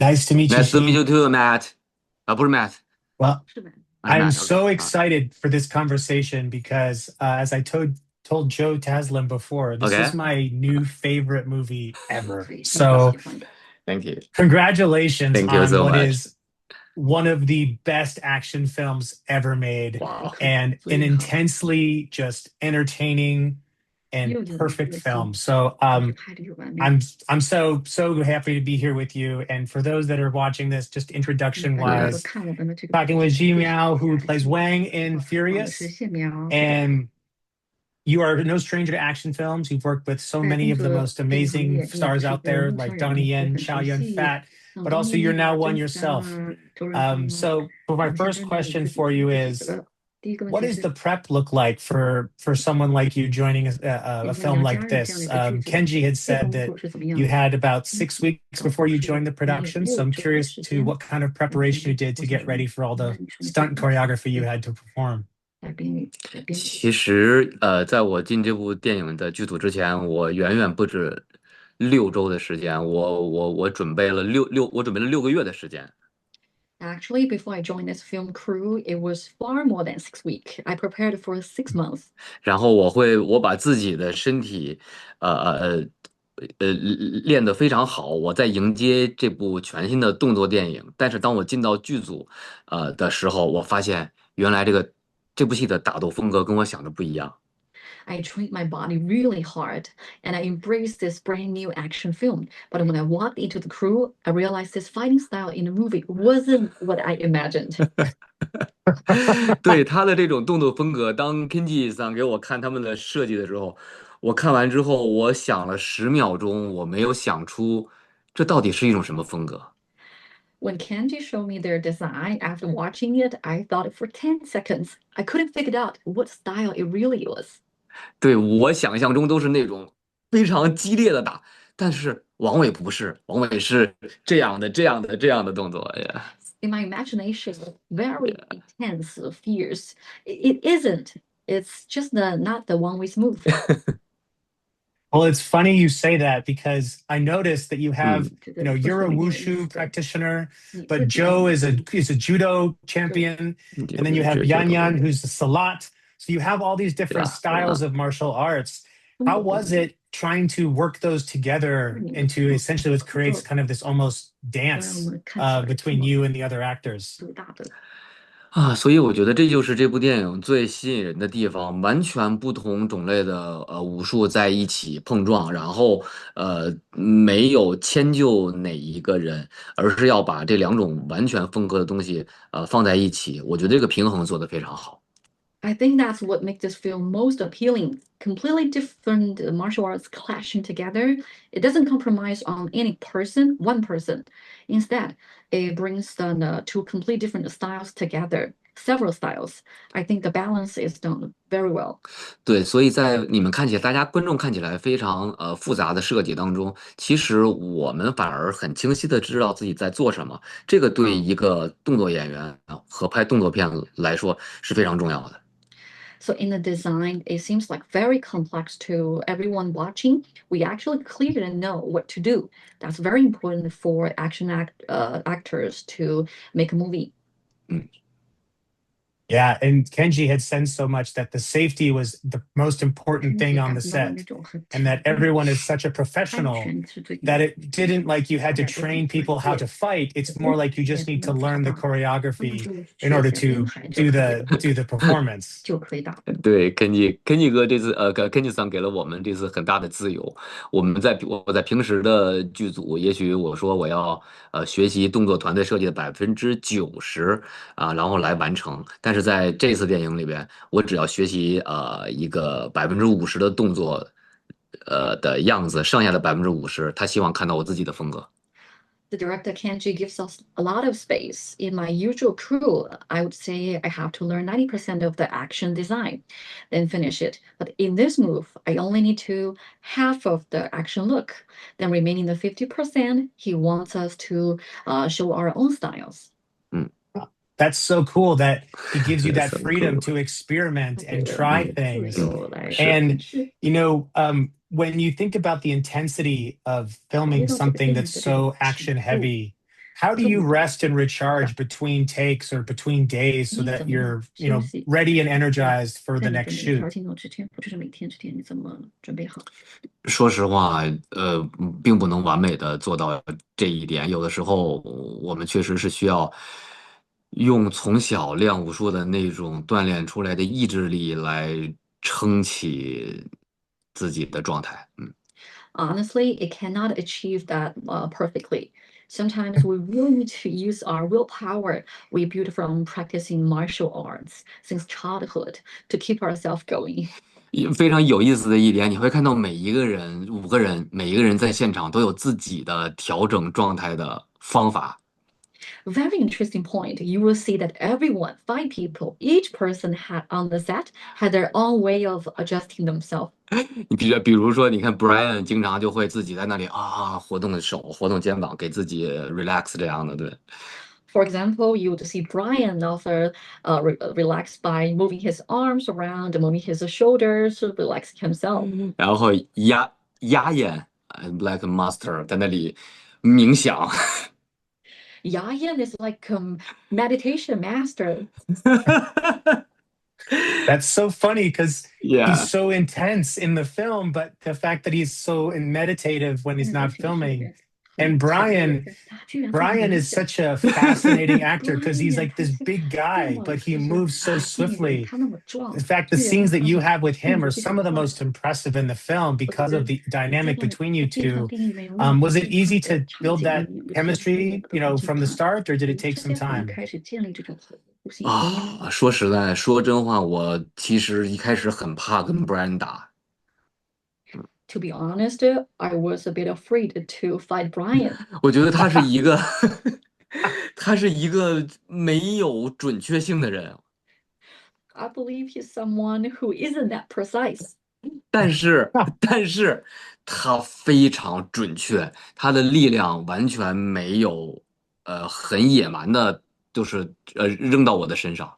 Nice to meet you, Nice to meet Sheen. you too, Matt. 啊，不是 Matt，Well, 啊是 I'm Matt，OK，so 啊 excited for this conversation because, as I told Joe Taslim before, this is ，OK，Thank my new favorite movie ever. So, you, congratulations Thank you on so what much。is one of the best action films ever made, 哇，and an intensely just entertaining and perfect film. So, I'm I'm so happy to be here with you. And for those that are watching this, just introduction 嗯 wise, talking with Ji Miao, who plays Wang in Furious, and you are no stranger to action films. You've worked with so many of the most amazing stars out there, like Donnie Yen, Chow Yun Fat, but also you're now one yourself. So, for my first question for you is, what does the prep look like for someone like you joining a film like this? Kenji had said that you had about 6 weeks before you joined the production, so I'm curious to what kind of preparation you did to get ready for all the stunt choreography you had to perform. 其实在我进这部电影的剧组之前，我远远不止6周的时间，我准备了我准备了6个月的时间。Actually, before I joined this film crew, it was far more than 6 weeks. I prepared for 6 months. 然后我把自己的身体，呃呃练得非常好，我在迎接这部全新的动作电影。但是当我进到剧组，的时候，我发现原来这部戏的打斗风格跟我想的不一样。I trained my body really hard and I embraced this brand new action film. But when I walked into the crew, I realized this fighting style in the movie wasn't what I imagined. 对他的这种动作风格，当 Kenji 桑给我看他们的设计的时候，我看完之后，我想了10秒钟，我没有想出这到底是一种什么风格。When Kenji showed me their design, after watching it, I thought for 10 seconds. I couldn't figure out what style it really was. 对，我想象中都是那种非常激烈的打，但是王伟不是，王伟是这样的、这样的、这样的动作。哎呀，In my imagination, very intense, fierce. It isn't. It's just not the one we smooth. Well, it's funny you say that because I noticed that you have, 觉得 you're a 不是那个意 wushu 思。practitioner, 你自 but 己要 Joe 有 is a judo champion, and then you have 这都 Yan who's a salat. So you have all these 对 different 吧？styles of martial arts. How was it trying to work those together into essentially what creates kind of this almost 让我 dance 们看起来这 between 么 you and the other actors? 伟大的。啊，所以我觉得这就是这部电影最吸引人的地方，完全不同种类的武术在一起碰撞，然后没有迁就哪一个人，而是要把这两种完全风格的东西放在一起，我觉得这个平衡做得非常好。I think that's what makes this film most appealing. Completely different martial arts clashing together. It doesn't compromise on any person, one person. Instead, it brings the two completely different styles together, several styles. I think the balance is done very well. 对，所以在你们看起来，大家观众看起来非常复杂的设计当中，其实我们反而很清晰的知道自己在做什么，这个对一个动作演员和拍动作片来说是非常重要的。So in the design, it seems like very complex to everyone watching. We actually clearly know what to do. That's very important for actors to make a movie. 嗯。Yeah, and Kenji had said so much that the safety was the most important thing on the set, and that everyone is such a professional that it didn't like you had to train people how to fight. It's more like you just need to learn the choreography in order to do the performance. 就可以打。对，Kenji 哥这次Kenji 桑给了我们这次很大的自由。我在平时的剧组，也许我说我要学习动作团队设计的90%然后来完成。但是在这次电影里边，我只要学习一个50%的动作的样子，剩下的50%，他希望看到我自己的风格。The director Kenji gives us a lot of space. In my usual crew, I would say I have to learn 90% of the action design, then finish it. But in this move, I only need to half of the action look. Then remaining the 50%, he wants us to show our own styles. 嗯，That's so cool that he gives you that 很 freedom cool。to experiment 他 and 给了 try 你自 things. 由来是。And 是 when you think about the intensity of filming 回到这个 something 电影 that's 的这个 so 起 action 伏， heavy, How do you rest and recharge between takes or between days so that you're, ready and energized for the next shoot? 说实话，并不能完美的做到这一点。有的时候，我们确实是需要用从小练武术的那种锻炼出来的意志力来撑起自己的状态。Honestly, it cannot achieve that perfectly. Sometimes we really need to use our willpower we built from practicing martial arts since childhood to keep ourselves going. 非常有意思的一点，你会看到每一个人5个人，每一个人在现场都有自己的调整状态的方法。Very interesting point. You will see that everyone, 5 people, each person had on the set had their own way of adjusting themselves. 你比如说，你看 Brian 经常就会自己在那里活动手、活动肩膀，给自己 relax 这样的，对。For example, you would see Brian also relax by moving his arms around, moving his shoulders to relax himself. 然后鸦眼 like a master 在那里冥想。Yayan is like a meditation master. That's so funny because Yeah. he's so intense in the film, but the fact that he's so meditative when he's not filming. And Brian is such a fascinating actor because he's like this big guy, but he moves so swiftly. In fact, the scenes that you have with him are some of the most impressive in the film because of the dynamic between you two. Was it easy to build that chemistry, from the start, or did it take some time? 说实在，说真话，我其实一开始很怕跟 Brian 打。To be honest, I was a bit afraid to fight Brian. 我觉得他是一个他是一个没有准确性的人。I believe he's someone who isn't that precise. 但是他非常准确，他的力量完全没有很野蛮的，就是扔到我的身上。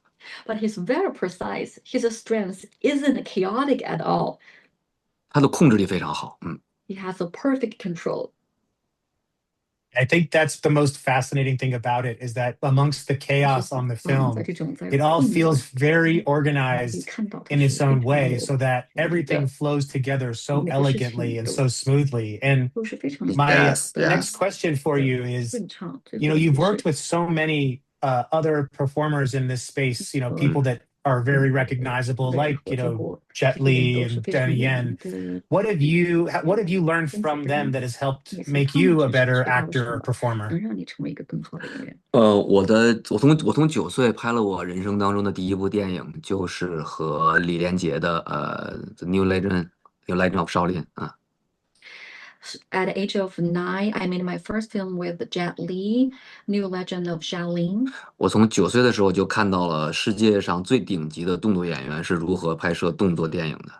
But he's very precise. His strength isn't chaotic at all. 他的控制力非常好。He has a perfect control. I think that's the most fascinating thing about it is that amongst the chaos on the film, it all feels very organized in its own way so that everything flows together so elegantly and so smoothly. And my next question for you is, you've worked with so many other performers in this space, people that are very recognizable, like, Jet Li and Donnie Yen. What have you learned from them that has helped make you a better actor or performer? 我从9岁拍了我人生当中的第一部电影，就是和李连杰的The New Legend of Shaolin 啊。At the age of 9, I made my first film with Jet Li, New Legend of Shaolin. 我从9岁的时候就看到了世界上最顶级的动作演员是如何拍摄动作电影的。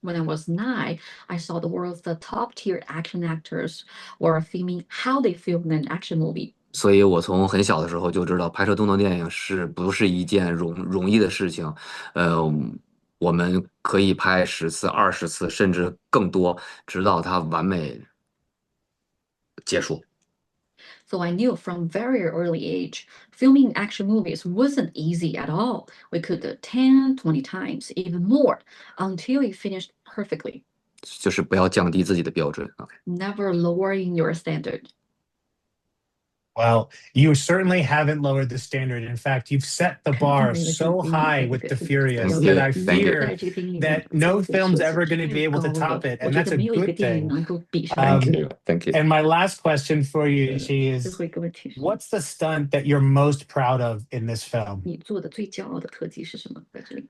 When I was 9, I saw the world's top-tier action actors were filming how they film an action movie. 所以我从很小的时候就知道，拍摄动作电影是不是一件容易的事情？我们可以拍10次、20次，甚至更多，直到它完美结束。So I knew from very early age, filming action movies wasn't easy at all. We could do 10, 20 times, even more, until it finished perfectly. 就是不要降低自己的标准。Never lowering your standard. Well, you certainly haven't lowered the standard. In fact, you've set the bar so high with The Furious that I fear that no film's ever going to be able to top it, and that's a good thing. Thank you. And my last question for you, Xie, is what's the stunt that you're most proud of in this film? 你做的最骄傲的特技是什么？在这里。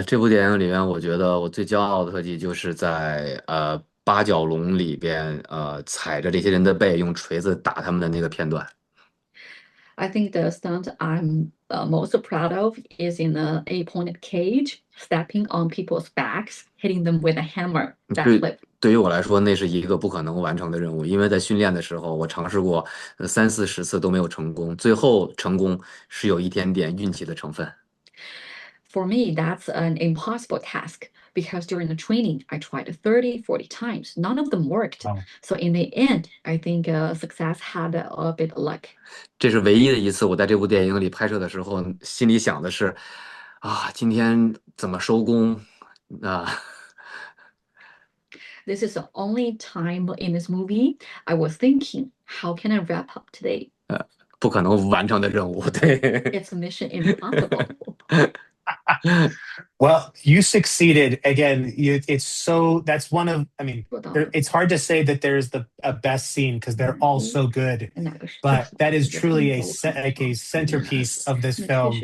这部电影里面，我觉得我最骄傲的特技就是在八角笼里边踩着这些人的背，用锤子打他们的那个片段。I think the stunt I'm most proud of is in the 8-pointed cage, stepping on people's backs, hitting them with a hammer. Backflip. 对于我来说，那是一个不可能完成的任务，因为在训练的时候，我尝试过3、40次都没有成功，最后成功是有一点点运气的成分。for me, that's an impossible task because during the training, I tried 30, 40 times. None of them worked. Oh. So in the end, I think success had a bit of luck. 这是唯一的一次我在这部电影里拍摄的时候，心里想的是，啊，今天怎么收工啊？This is the only time in this movie I was thinking, how can I wrap up today? 不可能完成的任务，对。It's mission impossible. Well, you succeeded again. It's so that's one of. I mean, it's hard to say that there's a best scene because they're all so good, but that is truly like a centerpiece of this film.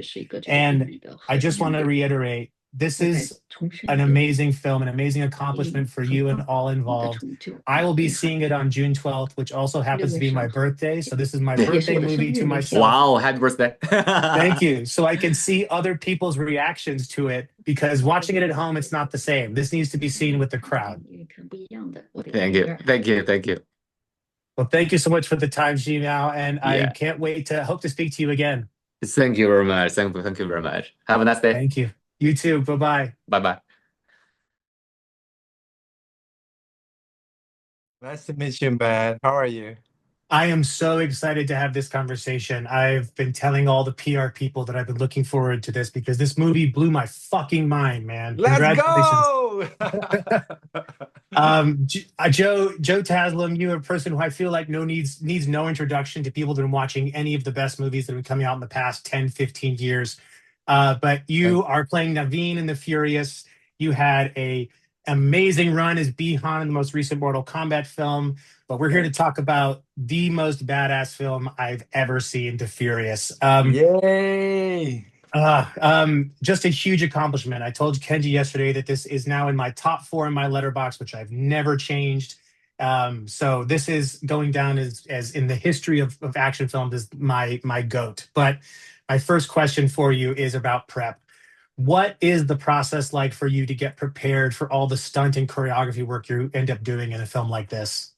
And I just want to reiterate, this is an amazing film, an amazing accomplishment for you and all involved. I will be seeing it on June 12th, which also happens to be my birthday. So this is my birthday movie to myself. Wow, happy birthday. Thank you. So I can see other people's reactions to it because watching it at home, it's not the same. This needs to be seen with the crowd. Thank you. Thank you. Thank you. Well, thank you so much for the time, Miao, and I can't wait to hope to speak to you again. Thank you very much. Thank you very much. Have a nice day. Thank you. You too. Bye-bye. Bye-bye. Nice to meet you, man. How are you? I am so excited to have this conversation. I've been telling all the PR people that I've been looking forward to this because this movie blew my fucking mind, man. Let's go! Joe Taslim, you're a person who I feel like needs no introduction to people that are watching any of the best movies that have been coming out in the past 10, 15 years. But you are playing Navin in The Furious. You had a amazing run as Bi-Han in the most recent Mortal Kombat film. But we're here to talk about the most badass film I've ever seen, The Furious. Yay! Just a huge accomplishment. I told Kenji yesterday that this is now in my top 4 in my letterbox, which I've never changed. So this is going down as in the history of action films as my GOAT. But my first question for you is about prep. What is the process like for you to get prepared for all the stunt and choreography work you end up doing in a film like this?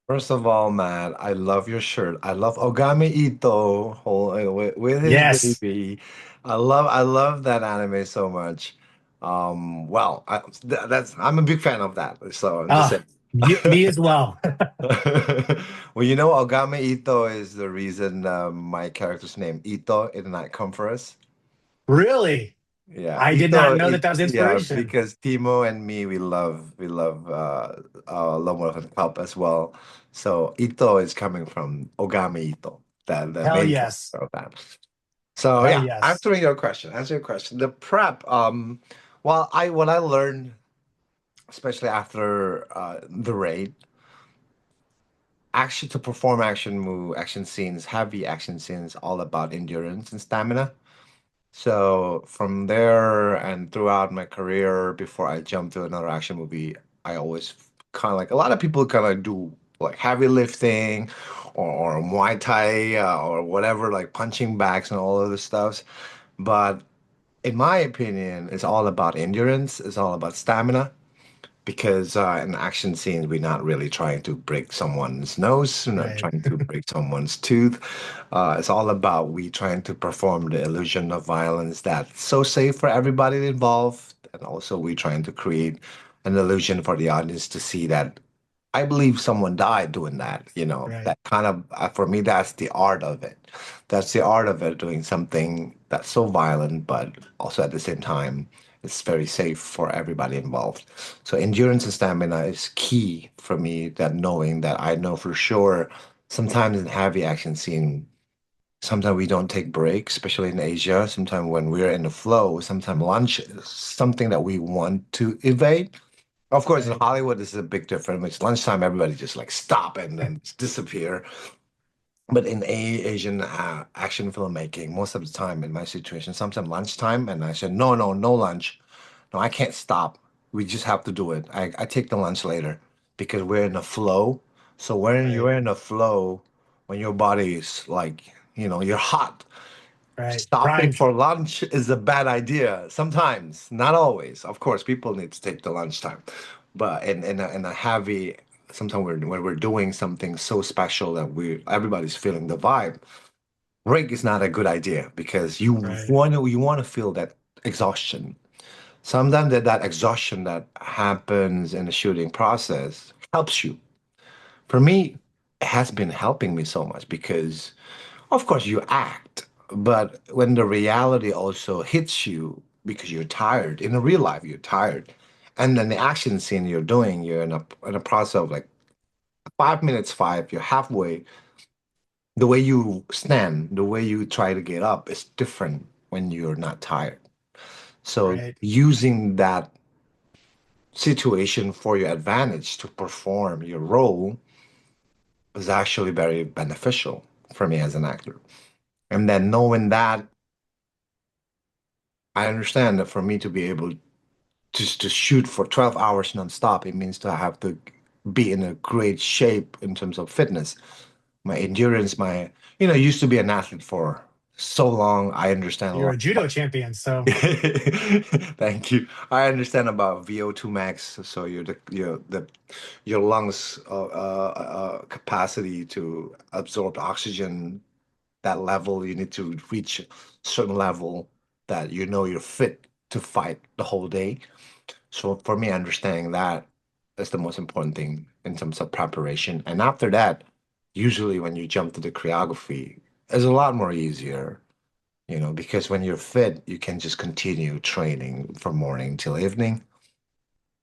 First of all, man, I love your shirt. I love Ogami Ito with his baby. I love that anime so much. Well, I'm a big fan of that. So I'm just saying. Me as well. Well, you know, Ogami Ito is the reason my character's name Ito in the Night Come For Us. Really? Yeah, I did not know that was inspiration. Yeah, because Timo and me, we love Love More Than Help as well. So Ito is coming from Ogami Ito, the Hell main yes. character of that. So Hell yeah, yes. answering your question. The prep. What I learned, especially after the raid, actually to perform action scenes, heavy action scenes, all about endurance and stamina. So from there and throughout my career, before I jump to another action movie, I always kind of like a lot of people kind of do like heavy lifting or Muay Thai or whatever, like punching bags and all of this stuff. But in my opinion, it's all about endurance. It's all about stamina because in action scenes, we're not really trying to break someone's nose, we're not trying to break someone's tooth. It's all about we trying to perform the illusion of violence that's so safe for everybody involved, and also we trying to create an illusion for the audience to see that I believe someone died doing that. You know, that kind of for me, that's the art of it. That's the art of it, doing something that's so violent, but also at the same time it's very safe for everybody involved. So endurance and stamina is key for me, that knowing that I know for sure sometimes in heavy action scene, sometimes we don't take breaks, especially in Asia. Sometimes when we're in the flow, sometimes lunch is something that we want to evade. Of course, in Hollywood, this is a big difference. It's lunchtime, everybody just like stop and then disappear. But in Asian action filmmaking, most of the time in my situation, sometimes lunchtime, and I said, no, no lunch. No, I can't stop. We just have to do it. I take the lunch later because we're in a flow. So when you're in a flow, when your body is like, you know, you're hot, stopping for lunch is a bad idea. Sometimes, not always. Of course, people need to take the lunchtime. But in a heavy, sometimes when we're doing something so special that everybody's feeling the vibe, break is not a good idea because you want to feel that exhaustion. Sometimes that exhaustion that happens in the shooting process helps you. For me, it has been helping me so much because, of course, you act, but when the reality also hits you because you're tired, in the real life, you're tired. And then the action scene you're doing, you're in a process of like 5 minutes, you're halfway. The way you stand, the way you try to get up is different when you're not tired. So Right. using that situation for your advantage to perform your role is actually very beneficial for me as an actor. And then knowing that, I understand that for me to be able to shoot for 12 hours nonstop, it means to have to be in a great shape in terms of fitness. My endurance, I used to be an athlete for so long. I understand a You're lot. a judo champion, so Thank you. I understand about VO2 max. So your lungs capacity to absorb oxygen, that level you need to reach a certain level that you're fit to fight the whole day. So for me, understanding that is the most important thing in terms of preparation. And after that, usually when you jump to the choreography, it's a lot more easier, because when you're fit, you can just continue training from morning till evening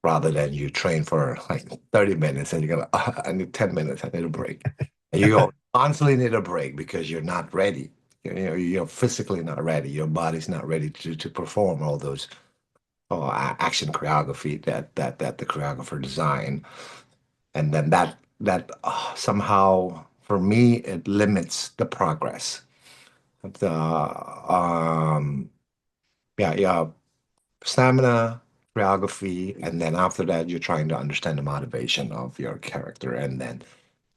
rather than you train for like 30 minutes and you're gonna, I need 10 minutes, I need a break. And you constantly need a break because you're not ready. You're physically not ready. Your body's not ready to perform all those action choreography that the choreographer designed. And then that somehow for me it limits the progress of the yeah, stamina, choreography, and then after that, you're trying to understand the motivation of your character, and then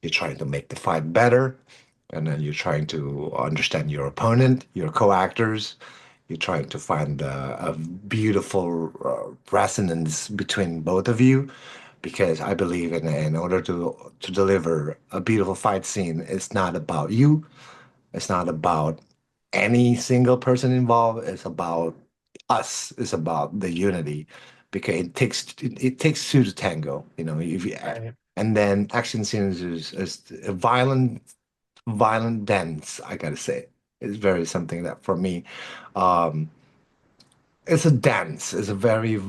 you're trying to make the fight better, and then you're trying to understand your opponent, your co-actors. You're trying to find a beautiful resonance between both of you, because I believe in order to deliver a beautiful fight scene, it's not about you, it's not about any single person involved. It's about us. It's about the unity, because it takes two to tango. If you, right. and then action scenes is a violent dance. I gotta say, it's very something that for me, um, it's a dance. It's a very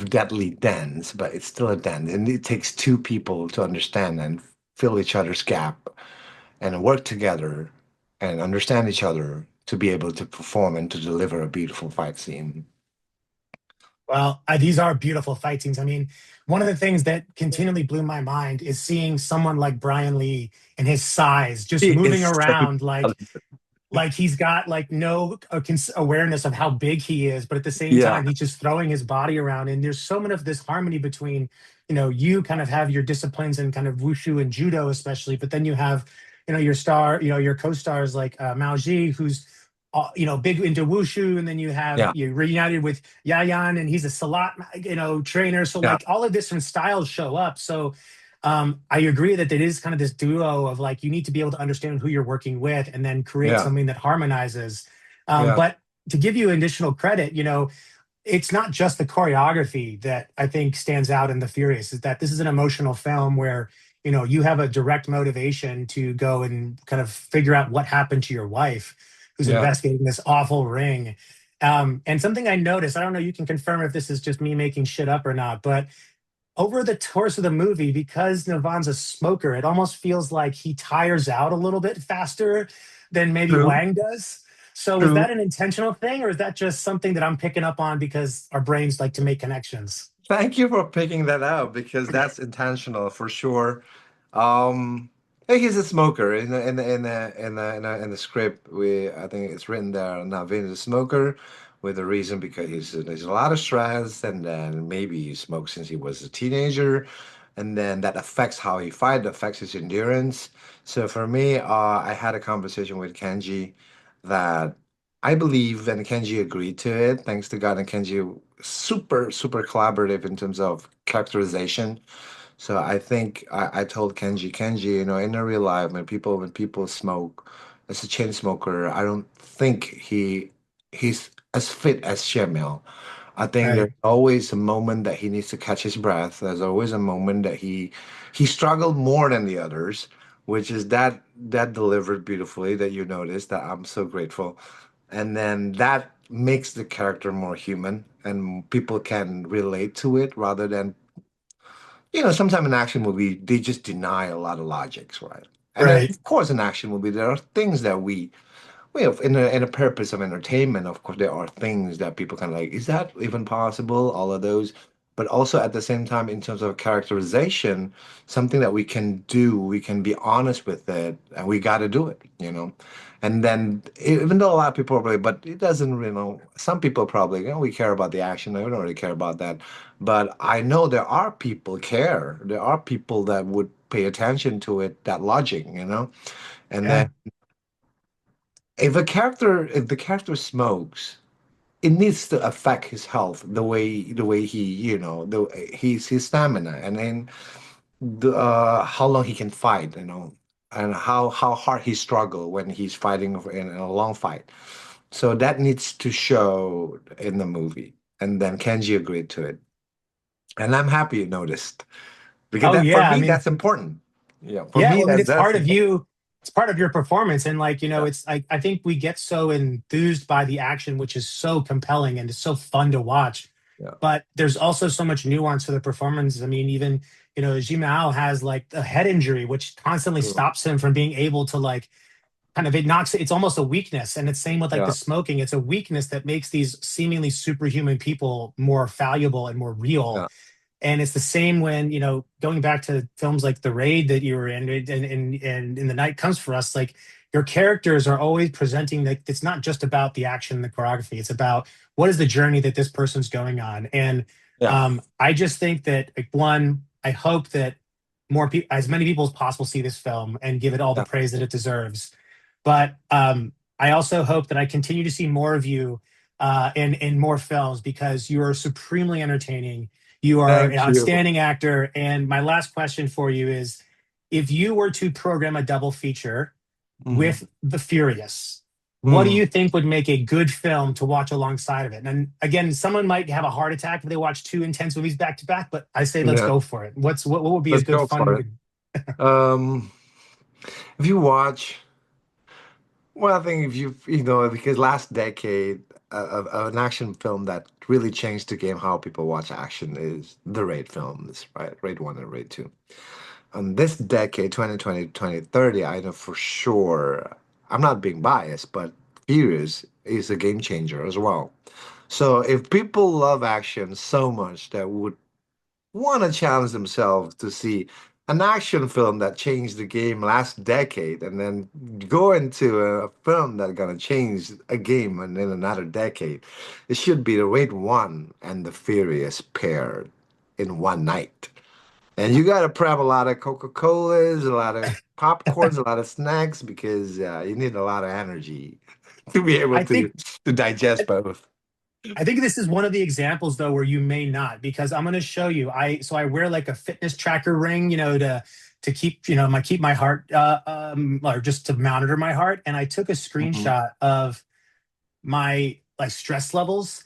deadly dance, but it's still a dance, and it takes two people to understand and fill each other's gap and work together and understand each other to be able to perform and to deliver a beautiful fight scene. Well, these are beautiful fight scenes. I mean, one of the things that continually blew my mind is seeing someone like Brian Lee and his size just He moving is so around like he's got like no awareness of how big he is, but at the same yeah, time he's just throwing his body around. And there's so much of this harmony between, you kind of have your disciplines and kind of wushu and judo especially, but then you have, your co-stars like Mao Xie, who's big into wushu, and then yeah, you're reunited with Yayan, and he's a salat, trainer. So yeah, like all of different styles show up. So I agree that it is kind of this duo of like you need to be able to understand who you're working with and then create yeah, something that harmonizes. yeah, But to give you additional credit, it's not just the choreography that I think stands out in The Furious, is that this is an emotional film where, you have a direct motivation to go and kind of figure out what happened to your wife who's yeah. investigating this awful ring. And something I noticed, I don't know, you can confirm if this is just me making shit up or not, but over the course of the movie, because Navan's a smoker, it almost feels like he tires out a little bit faster than maybe True, Wang does. So is true. that an intentional thing, or is that just something that I'm picking up on because our brains like to make connections? Thank you for picking that out because that's intentional for sure. Um, I think he's a smoker in the script. I think it's written there. Navin is a smoker with a reason because there's a lot of stress, and then maybe he smoked since he was a teenager, and then that affects how he fight, affects his endurance. So for me, I had a conversation with Kenji that I believe, and Kenji agreed to it. Thanks to God, and Kenji super super collaborative in terms of characterization. So I think I told Kenji, in the real life, when people smoke, as a chain smoker, I don't think he's as fit as Miao. I think there's Right. always a moment that he needs to catch his breath. There's always a moment that he struggled more than the others, which is that delivered beautifully that you noticed that I'm so grateful. And then that makes the character more human and people can relate to it rather than, sometimes in an action movie, they just deny a lot of logics, right? And then, Right. of course, in action movie, there are things that well, in a purpose of entertainment, of course, there are things that people kind of like, is that even possible? All of those. But also at the same time, in terms of characterization, something that we can do, we can be honest with it, and we got to do it. And then, even though a lot of people probably, but it doesn't, some people probably, we care about the action, we don't really care about that. But I know there are people care. There are people that would pay attention to it, that logic. And then Yeah. if the character smokes, it needs to affect his health the way he his stamina, and then how long he can fight, and how hard he struggle when he's fighting in a long fight. So that needs to show in the movie, and then Kenji agreed to it, and I'm happy you noticed, because Oh that for yeah. I me mean, that's important. Yeah, for yeah. me Well, I mean, that's important. it's part of your performance. And like, Yeah, it's like, I think we get so enthused by the action, which is so compelling and it's so fun to watch. yeah, But there's also so much nuance to the performances. I mean, even, Jimao has like a head injury, which constantly true. stops him from being able to like kind of, it's almost a weakness. And it's same with like the Yeah, smoking. It's a weakness that makes these seemingly superhuman people more valuable and more real. yeah, And it's the same when, going back to films like The Raid that you were in, and In the Night Comes for Us, like your characters are always presenting that it's not just about the action and the choreography. It's about what is the journey that this person's going on. And yeah, I just think that, like, one, I hope that more people, as many people as possible, see this film and give it all the yeah. praise that it deserves. But I also hope that I continue to see more of you in more films, because you are supremely entertaining. You are an Thank you. outstanding actor. And my last question for you is, if you were to program a double feature Mhm. with The Furious, what do Mhm. you think would make a good film to watch alongside of it? And again, someone might have a heart attack if they watch two intense movies back to back, but I say let's Yeah, go for it. What would be a let's good go fun for it. movie? Um, if you watch, well, I think if because last decade, an action film that really changed the game how people watch action is the Raid films, right? Raid 1 and Raid 2. And this decade, 2020, 2030, I know for sure, I'm not being biased, but Furious is a game changer as well. So if people love action so much that would want to challenge themselves to see an action film that changed the game last decade and then go into a film that's gonna change a game and in another decade. It should be the Raid 1 and the Furious paired in one night. And you gotta prep a lot of Coca-Colas, a lot of popcorns, a lot of snacks, because you need a lot of energy to be able I to think to digest both. I think this is one of the examples though where you may not, because I'm going to show you. I wear like a fitness tracker ring, to keep my heart, or just to monitor my heart. And I took a Mhm. screenshot of my like stress levels.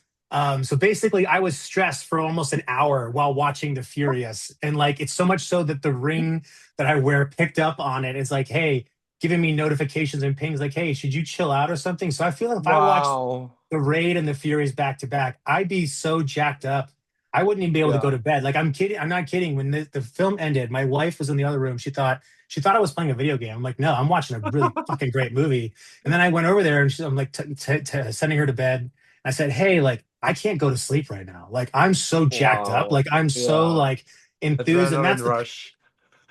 So basically, I was stressed for almost an hour while watching The Furious, and like it's so much so that the ring that I wear picked up on it. It's like, hey, giving me notifications and pings, like, hey, should you chill out or something? So I feel like if I watched Wow. The Raid and The Furious back to back, I'd be so jacked up. I wouldn't even be able to go Yeah. to bed. Like, I'm kidding. I'm not kidding. When the film ended, my wife was in the other room. She thought I was playing a video game. I'm like, no, I'm watching a really fucking great movie. And then I went over there and I'm like sending her to bed. I said, hey, like, I can't go to sleep right now. Like, I'm so jacked up. Wow. Like, I'm so Yeah. like enthused. And Adrenaline rush.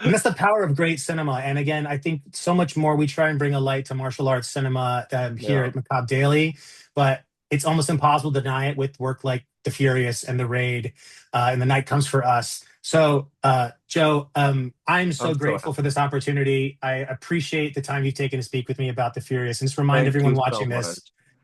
that's the power of great cinema. And again, I think so much more we try and bring a light to martial arts cinema here Yeah. at Macabre Daily, but it's almost impossible to deny it with work like The Furious and The Raid, and The Night Comes for Us. So, Joe, I'm so I'm so grateful for happy. this opportunity. I appreciate the time you've taken to speak with me about The Furious. And just remind Thank everyone you so watching much. this,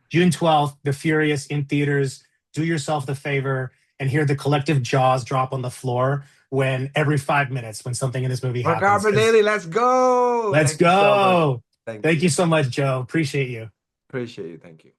June 12th, The Furious in theaters. Do yourself the favor and hear the collective jaws drop on the floor when every 5 minutes when something in this movie happens. Macabre Because Daily, let's go. let's Thank you so much. go. Thank Thank you. you so much, Joe. Appreciate you. Appreciate you. Thank you.